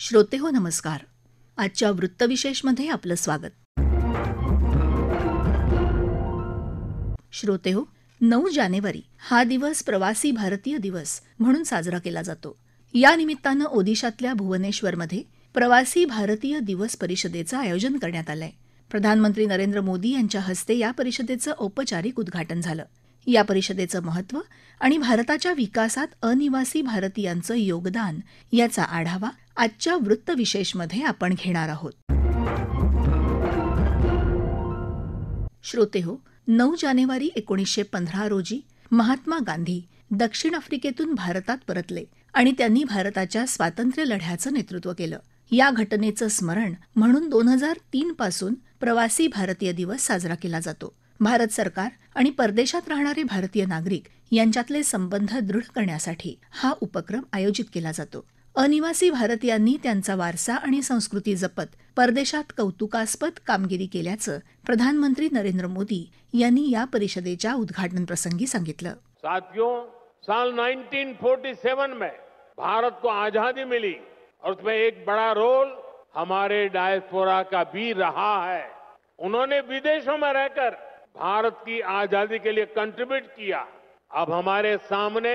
श्रोतेहो नमस्कार. आजच्या वृत्तविशेषमध्ये आपलं स्वागत. श्रोतेहो, 9 जानेवारी हा दिवस प्रवासी भारतीय दिवस म्हणून साजरा केला जातो. या निमित्तानं ओदिशातल्या भुवनेश्वरमध्ये प्रवासी भारतीय दिवस परिषदेचं आयोजन करण्यात आलंय. प्रधानमंत्री नरेंद्र मोदी यांच्या हस्ते या परिषदेचं औपचारिक उद्घाटन झालं. या परिषदेचं महत्त्व आणि भारताच्या विकासात अनिवासी भारतीयांचं योगदान याचा आढावा आजच्या वृत्तविशेषमध्ये आपण घेणार आहोत. श्रोतेहो, 9 जानेवारी 1915 रोजी महात्मा गांधी दक्षिण आफ्रिकेतून भारतात परतले आणि त्यांनी भारताच्या स्वातंत्र्य लढ्याचं नेतृत्व केलं. या घटनेचं स्मरण म्हणून 2003 पासून प्रवासी भारतीय दिवस साजरा केला जातो. भारत सरकार आणि परदेशात राहणारे भारतीय नागरिक यांच्यातले संबंध दृढ करण्यासाठी हा उपक्रम आयोजित केला जातो. अनिवासी भारतीयांनी त्यांचा वारसा आणि संस्कृती जपत परदेशात कौतुकास्पद कामगिरी केल्याचं प्रधानमंत्री नरेंद्र मोदी यांनी या परिषदेच्या उद्घाटन प्रसंगी सांगितलं. साथियों, साल 1947 में भारत को आजादी मिली और उसमें एक बड़ा रोल हमारे डायस्पोरा का भी रहा है. उन्होंने विदेशों में रहकर भारत की आजादी के लिए कंट्रीब्यूट किया. अब हमारे सामने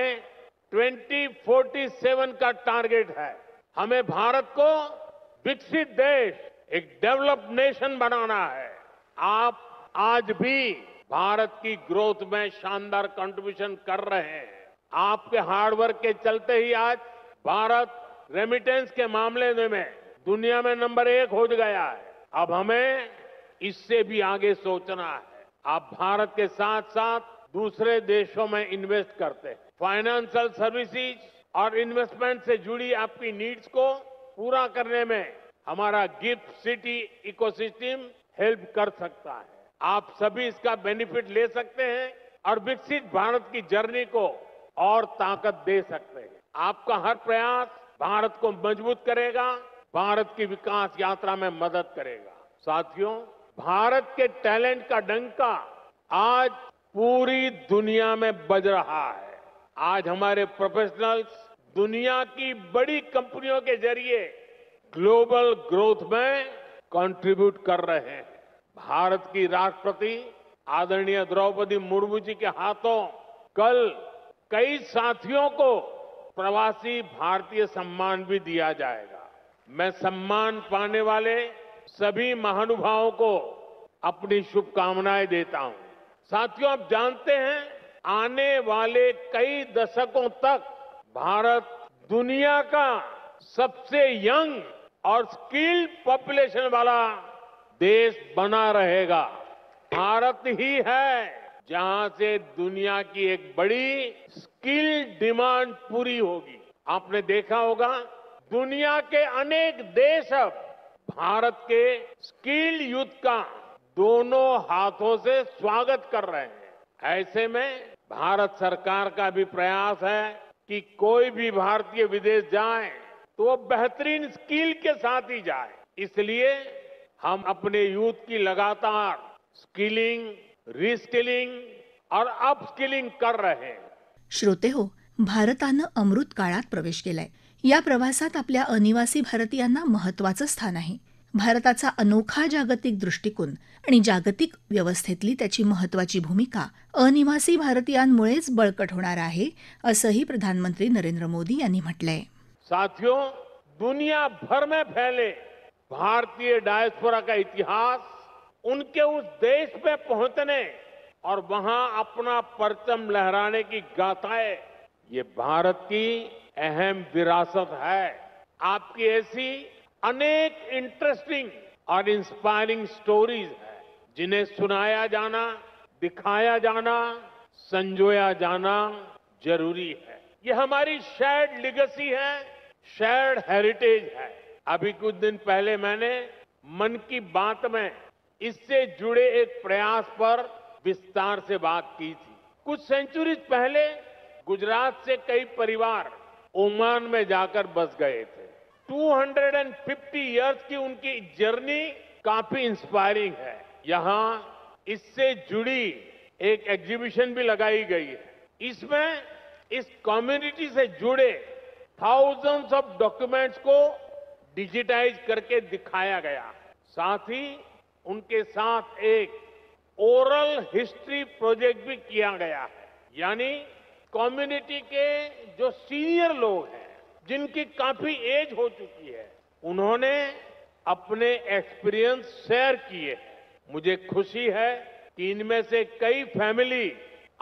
2047 का टारगेट है. हमें भारत को विकसित देश, एक डेवलप्ड नेशन बनाना है. आप आज भी भारत की ग्रोथ में शानदार कंट्रीब्यूशन कर रहे हैं. आपके हार्डवर्क के चलते ही आज भारत रेमिटेंस के मामले में दुनिया में नंबर 1 हो गया है. अब हमें इससे भी आगे सोचना है. आप भारत के साथ साथ दूसरे देशों में इन्वेस्ट करते हैं. फाइनेंशियल सर्विसेज और इन्वेस्टमेंट से जुड़ी आपकी नीड्स को पूरा करने में हमारा गिफ्ट सिटी इकोसिस्टम हेल्प कर सकता है. आप सभी इसका बेनिफिट ले सकते हैं और विकसित भारत की जर्नी को और ताकत दे सकते हैं. आपका हर प्रयास भारत को मजबूत करेगा, भारत की विकास यात्रा में मदद करेगा. साथियों, भारत के टैलेंट का डंका आज पूरी दुनिया में बज रहा है. आज हमारे प्रोफेशनल्स दुनिया की बड़ी कंपनियों के जरिए ग्लोबल ग्रोथ में कंट्रीब्यूट कर रहे हैं. भारत की राष्ट्रपति आदरणीय द्रौपदी मुर्मू जी के हाथों कल कई साथियों को प्रवासी भारतीय सम्मान भी दिया जाएगा. मैं सम्मान पाने वाले सभी महानुभावों को अपनी शुभकामनाएं देता हूं. साथियों, आप जानते हैं, आने वाले कई दशकों तक भारत दुनिया का सबसे यंग और स्किल्ड पॉपुलेशन वाला देश बना रहेगा. भारत ही है जहां से दुनिया की एक बड़ी स्किल डिमांड पूरी होगी. आपने देखा होगा, दुनिया के अनेक देश अब भारत के स्किल्ड यूथ का दोनों हाथों से स्वागत कर रहे हैं. ऐसे में भारत सरकार का भी प्रयास है कि कोई भी भारतीय विदेश जाए तो वो बेहतरीन स्किल के साथ ही जाए. इसलिए हम अपने यूथ की लगातार स्किलिंग, रिस्किलिंग और अपस्किलिंग कर रहे हैं. श्रोतेहो, भारतानं अमृत काळात प्रवेश केलाय. या प्रवासात आपल्या अनिवासी भारतीयांना महत्त्वाचं स्थान आहे. भारताचा अनोखा जागतिक दृष्टिकोन आणि जागतिक व्यवस्थेतली त्याची महत्त्वाची भूमिका अनिवासी भारतीयांमुळेच बळकट होणार आहे, असंही प्रधानमंत्री नरेंद्र मोदी यांनी म्हटलंय. साथियों, दुनिया भर में फैले भारतीय डायस्पोरा का इतिहास, उनके उस देश में पहुंचने और वहां अपना परचम लहराने की गाथाएं, ये भारत की अहम विरासत है. आपकी ऐसी अनेक इंटरेस्टिंग और इंस्पायरिंग स्टोरीज हैं जिन्हें सुनाया जाना, दिखाया जाना, संजोया जाना जरूरी है. ये हमारी शेयर्ड लिगेसी है, शेयर्ड हेरिटेज है. अभी कुछ दिन पहले मैंने मन की बात में इससे जुड़े एक प्रयास पर विस्तार से बात की थी. कुछ सेंचुरीज पहले गुजरात से कई परिवार ओमान में जाकर बस गए थे. 250 इयर्स की उनकी जर्नी काफी इंस्पायरिंग है. यहां इससे जुड़ी एक एग्जीबिशन भी लगाई गई है. इसमें इस कम्युनिटी से जुड़े थाउजेंड्स ऑफ डॉक्यूमेंट्स को डिजिटाइज करके दिखाया गया। साथ ही उनके साथ एक ओरल हिस्ट्री प्रोजेक्ट भी किया गया है, यानी कम्युनिटी के जो सीनियर लोग हैं, जिनकी काफी एज हो चुकी है, उन्होंने अपने एक्सपीरियंस शेयर किए हैं। मुझे खुशी है कि इनमें से कई फैमिली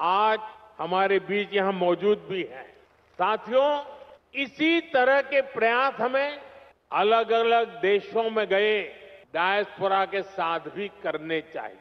आज हमारे बीच यहां मौजूद भी हैं। साथियों, इसी तरह के प्रयास हमें अलग अलग देशों में गए डायस्पोरा के साथ भी करने चाहिए।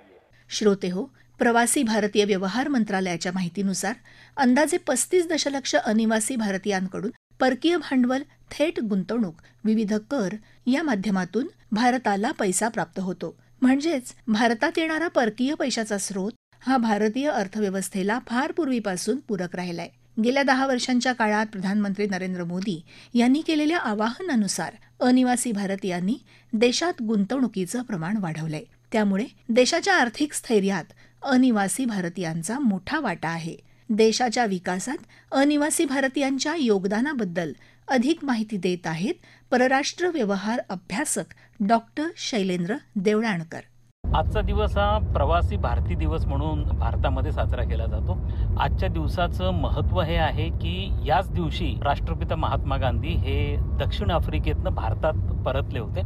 श्रोते हो, प्रवासी भारतीय व्यवहार मंत्रालयाच्या माहितीनुसार अंदाजे 35 दशलक्ष अनिवासी भारतीयांकडून परकीय भांडवल, थेट गुंतवणूक, विविध कर या माध्यमातून भारताला पैसा प्राप्त होतो. म्हणजेच भारतात येणारा परकीय पैशाचा स्रोत हा भारतीय अर्थव्यवस्थेला फार पूर्वीपासून पूरक राहिलाय. गेल्या 10 वर्षांच्या काळात प्रधानमंत्री नरेंद्र मोदी यांनी केलेल्या आवाहनानुसार अनिवासी भारतीयांनी देशात गुंतवणुकीचं प्रमाण वाढवलंय. त्यामुळे देशाच्या आर्थिक स्थैर्यात अनिवासी भारतीयांचा मोठा वाटा आहे. देशाच्या विकासात अनिवासी भारतीयांच्या योगदानाबद्दल अधिक माहिती देत आहेत परराष्ट्र व्यवहार अभ्यासक डॉक्टर शैलेंद्र देवळाणकर. आजचा दिवस हा प्रवासी भारतीय दिवस म्हणून भारतामध्ये साजरा केला जातो. आजच्या दिवसाचं महत्त्व हे आहे की याच दिवशी राष्ट्रपिता महात्मा गांधी हे दक्षिण आफ्रिकेतनं भारतात परतले होते.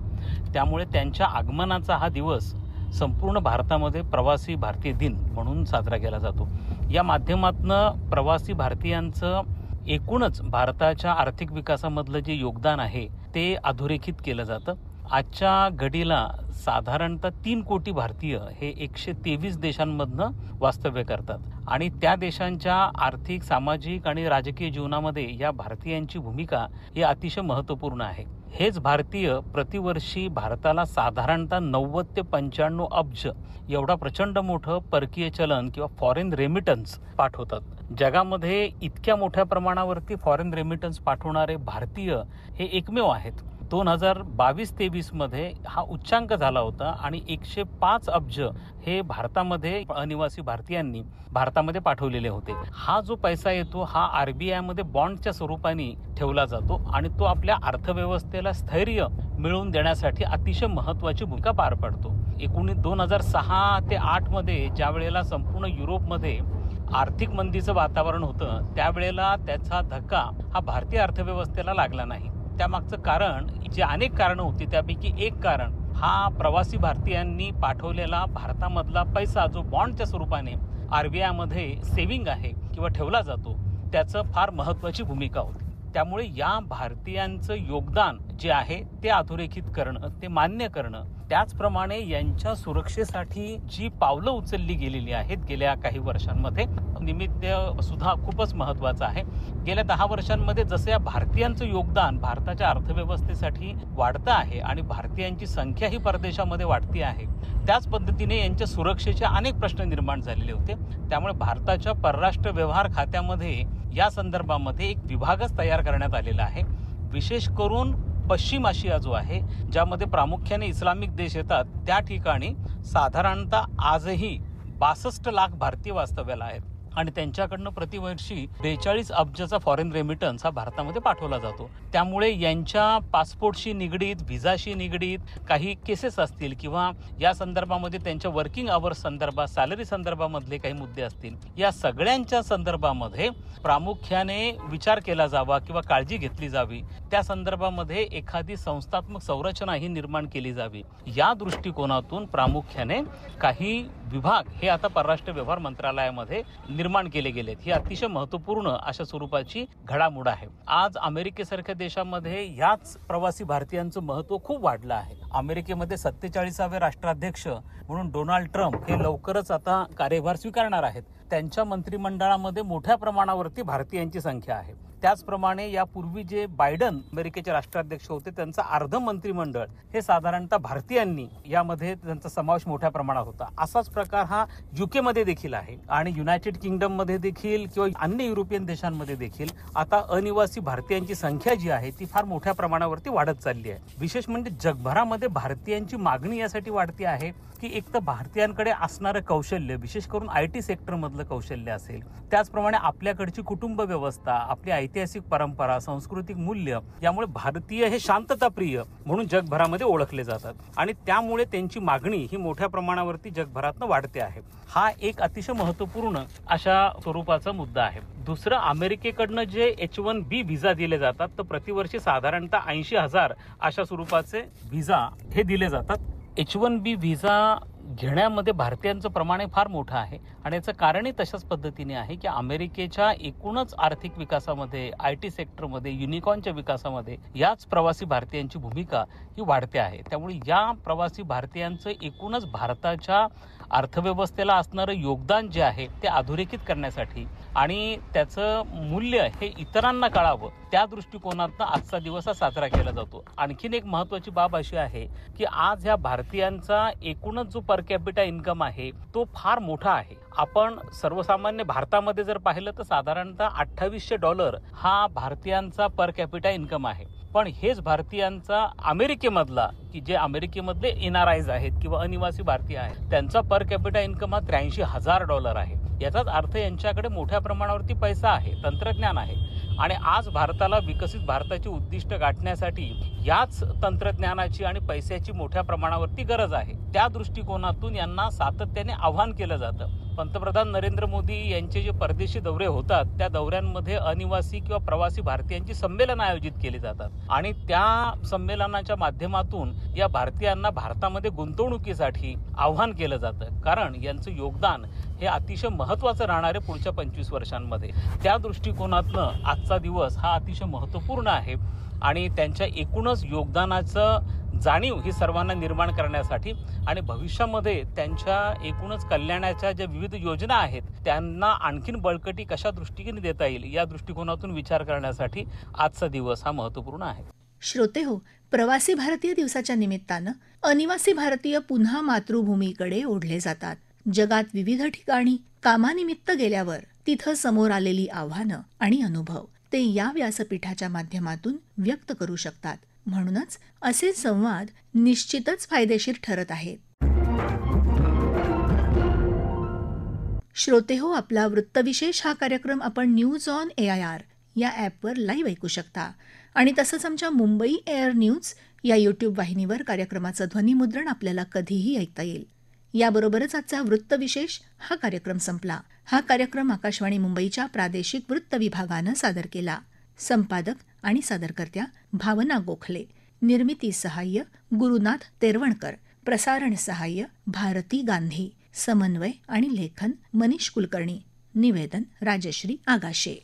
त्यामुळे त्यांच्या आगमनाचा हा दिवस संपूर्ण भारतामध्ये प्रवासी भारतीय दिन म्हणून साजरा केला जातो. या माध्यमातून प्रवासी भारतीयांचं एकूणच भारताच्या आर्थिक विकासामधलं जे योगदान आहे ते अधोरेखित केलं जातं. आजच्या घडीला साधारणतः 3 कोटी भारतीय हे 123 देशांमधनं वास्तव्य करतात आणि त्या देशांच्या आर्थिक, सामाजिक आणि राजकीय जीवनामध्ये या भारतीयांची भूमिका ही अतिशय महत्त्वपूर्ण आहे. हेच भारतीय प्रतिवर्षी भारताला साधारणतः 90 ते 95 अब्ज एवढा प्रचंड मोठं परकीय चलन किंवा फॉरेन रेमिटन्स पाठवतात. जगामध्ये इतक्या मोठ्या प्रमाणावरती फॉरेन रेमिटन्स पाठवणारे भारतीय हे एकमेव आहेत. 2022-23 मध्ये हा उच्चांक झाला होता आणि 105 अब्ज हे भारतामध्ये अनिवासी भारतीयांनी भारतामध्ये पाठवलेले होते. हा जो पैसा येतो हा RBI मध्ये बॉन्डच्या स्वरूपाने ठेवला जातो आणि तो आपल्या अर्थव्यवस्थेला स्थैर्य मिळवून देण्यासाठी अतिशय महत्त्वाची भूमिका पार पाडतो. 2006 ते 8 मध्ये ज्या वेळेला संपूर्ण युरोपमध्ये आर्थिक मंदीचं वातावरण होतं त्यावेळेला त्याचा धक्का हा भारतीय अर्थव्यवस्थेला लागला नाही. त्यामागचं कारण, जे अनेक कारणं होती त्यापैकी एक कारण हा प्रवासी भारतीयांनी पाठवलेला भारतामधला पैसा जो बॉन्डच्या स्वरूपाने RBI मध्ये सेव्हिंग आहे किंवा ठेवला जातो त्याचं फार महत्त्वाची भूमिका होती. त्यामुळे या भारतीयांचं योगदान जे आहे ते अधोरेखित करणं, ते मान्य करणं, त्याचप्रमाणे यांच्या सुरक्षेसाठी जी पावलं उचलली गेलेली आहेत गेल्या काही वर्षांमध्ये निमित्त सुद्धा खूपच महत्त्वाचं आहे. गेल्या 10 वर्षांमध्ये जसं या भारतीयांचं योगदान भारताच्या अर्थव्यवस्थेसाठी वाढतं आहे आणि भारतीयांची संख्या ही परदेशामध्ये वाढती आहे, त्याच पद्धतीने यांच्या सुरक्षेचे अनेक प्रश्न निर्माण झालेले होते. त्यामुळे भारताच्या परराष्ट्र व्यवहार खात्यामध्ये या संदर्भामध्ये एक विभागच तयार करण्यात आलेला आहे. विशेष करून पश्चिम आशिया जो आहे, ज्यामध्ये प्रामुख्याने इस्लामिक देश येतात, त्या ठिकाणी साधारणतः आजही 62 लाख भारतीय वास्तव्याला आहेत आणि त्यांच्याकडनं प्रतिवर्षी 42 अब्जाचा फॉरेन रेमिटन्स हा भारतामध्ये पाठवला जातो. त्यामुळे यांच्या पासपोर्टशी निगडीत, व्हिसाशी निगडीत काही केसेस असतील किंवा या संदर्भामध्ये त्यांच्या वर्किंग आवर्स संदर्भात, सॅलरी संदर्भामधले काही मुद्दे असतील, या सगळ्यांच्या संदर्भामध्ये प्रामुख्याने विचार केला जावा किंवा काळजी घेतली जावी. त्या संदर्भामध्ये एखादी संस्थात्मक संरचना ही निर्माण केली जावी. या दृष्टिकोनातून प्रामुख्याने काही विभाग हे आता परराष्ट्र व्यवहार मंत्रालयामध्ये निर्माण केले गेलेत. ही अतिशय महत्त्वपूर्ण अशा स्वरूपाची घडामोड आहे. आज अमेरिकेसारख्या देशामध्ये याच प्रवासी भारतीयांचं महत्त्व खूप वाढलं आहे. अमेरिकेमध्ये 47वे राष्ट्राध्यक्ष म्हणून डोनाल्ड ट्रम्प हे लवकरच आता कार्यभार स्वीकारणार आहेत. त्यांच्या मंत्रिमंडळामध्ये मोठ्या प्रमाणावरती भारतीयांची संख्या आहे. त्याचप्रमाणे यापूर्वी जे बायडन अमेरिकेचे राष्ट्राध्यक्ष होते त्यांचं अर्ध मंत्रिमंडळ हे साधारणतः भारतीयांनी यामध्ये त्यांचा समावेश मोठ्या प्रमाणात होता. असाच प्रकार हा UK मध्ये देखील आहे आणि युनायटेड किंगडम मध्ये देखील किंवा अन्य युरोपियन देशांमध्ये देखील आता अनिवासी भारतीयांची संख्या जी आहे ती फार मोठ्या प्रमाणावरती वाढत चालली आहे. विशेष म्हणजे जगभरामध्ये भारतीयांची मागणी यासाठी वाढती आहे की एक तर भारतीयांकडे असणारं कौशल्य, विशेष करून IT सेक्टर मधलं कौशल्य असेल, त्याचप्रमाणे आपल्याकडची कुटुंब व्यवस्था, आपली ऐतिहासिक परंपरा, सांस्कृतिक मूल्य यामुळे भारतीय हे शांतताप्रिय म्हणून जगभरामध्ये ओळखले जातात आणि त्यामुळे त्यांची मागणी ही मोठ्या प्रमाणावरती जगभरातनं वाढते आहे. हा एक अतिशय महत्त्वपूर्ण अशा स्वरूपाचा मुद्दा आहे. दुसरं, अमेरिकेकडनं जे H1B व्हिसा दिले जातात तर प्रतिवर्षी साधारणतः 80,000 अशा स्वरूपाचे व्हिसा हे दिले जातात. H1B व्हिसा घेण्यामध्ये भारतीयांचं प्रमाण फार मोठं आहे आणि याचं कारणही तशाच पद्धतीने आहे की अमेरिकेच्या एकूणच आर्थिक विकासामध्ये, IT सेक्टरमध्ये, युनिकॉर्नच्या विकासामध्ये याच प्रवासी भारतीयांची भूमिका ही वाढते आहे. त्यामुळे या प्रवासी भारतीयांचं एकूणच भारताच्या अर्थव्यवस्थेला असणारं योगदान जे आहे ते अधोरेखित करण्यासाठी आणि त्याचं मूल्य हे इतरांना कळावं त्या दृष्टिकोनातून आजचा दिवस हा साजरा केला जातो. आणखीन एक महत्त्वाची बाब अशी आहे की आज ह्या भारतीयांचा एकूणच जो पर कॅपिटा इन्कम आहे तो फार मोठा आहे. आपण सर्वसामान्य भारतामध्ये जर पाहिलं तर साधारणतः $2800 हा भारतीयांचा पर कॅपिटा इन्कम आहे. पण हेच भारतीयांचा अमेरिकेमधला की जे अमेरिकेमधले NRIs आहेत किंवा अनिवासी भारतीय आहेत त्यांचा पर कॅपिटा इन्कम हा $83,000 आहे. याचाच अर्थ यांच्याकडे मोठ्या प्रमाणावरती पैसा आहे, तंत्रज्ञान आहे आणि आज भारताला विकसित भारताची उद्दिष्ट गाठण्यासाठी याच तंत्रज्ञानाची आणि पैशाची मोठ्या प्रमाणावरती गरज आहे. त्या दृष्टिकोनातून यांना सातत्याने आव्हान केलं जातं. पंतप्रधान नरेंद्र मोदी यांचे जे परदेशी दौरे होतात त्या दौऱ्यांमध्ये अनिवासी किंवा प्रवासी भारतीयांची संमेलन आयोजित केली जातात आणि त्या संमेलनाच्या माध्यमातून या भारतीयांना भारतामध्ये गुंतवणुकीसाठी आव्हान केलं जातं. कारण यांचं योगदान हे अतिशय महत्त्वाचं राहणार आहे पुढच्या 25 वर्षांमध्ये. त्या दृष्टिकोनातनं आजचा दिवस हा अतिशय महत्त्वपूर्ण आहे आणि त्यांच्या एकूणच योगदानाचं जाणीव ही सर्वांना निर्माण करण्यासाठी आणि भविष्यामध्ये त्यांच्या एकूणच कल्याणाच्या ज्या विविध योजना आहेत त्यांना आणखीन बळकटी कशा दृष्टीने देता येईल या दृष्टिकोनातून विचार करण्यासाठी आजचा दिवस हा महत्त्वपूर्ण आहे. श्रोते हो, प्रवासी भारतीय दिवसाच्या निमित्तानं अनिवासी भारतीय पुन्हा मातृभूमीकडे ओढले जातात. जगात विविध ठिकाणी कामानिमित्त गेल्यावर तिथं समोर आलेली आव्हानं आणि अनुभव ते या व्यासपीठाच्या माध्यमातून व्यक्त करू शकतात. म्हणूनच असे संवाद निश्चितच फायदेशीर ठरत आहेत. श्रोते हो, आपला वृत्तविशेष हा कार्यक्रम आपण न्यूज ऑन AIR या ॲपवर लाईव्ह ऐकू शकता आणि तसंच आमच्या मुंबई एअर न्यूज या YouTube वाहिनीवर कार्यक्रमाचं ध्वनिमुद्रण आपल्याला कधीही ऐकता येईल. याबरोबरच आजचा वृत्तविशेष हा कार्यक्रम संपला. हा कार्यक्रम आकाशवाणी मुंबईच्या प्रादेशिक वृत्त विभागानं सादर केला. संपादक आणि सादरकर्त्या भावना गोखले, निर्मिती सहाय्य गुरुनाथ तेरवणकर, प्रसारण सहाय्य भारती गांधी, समन्वय आणि लेखन मनीष कुलकर्णी, निवेदन राजश्री आगाशे.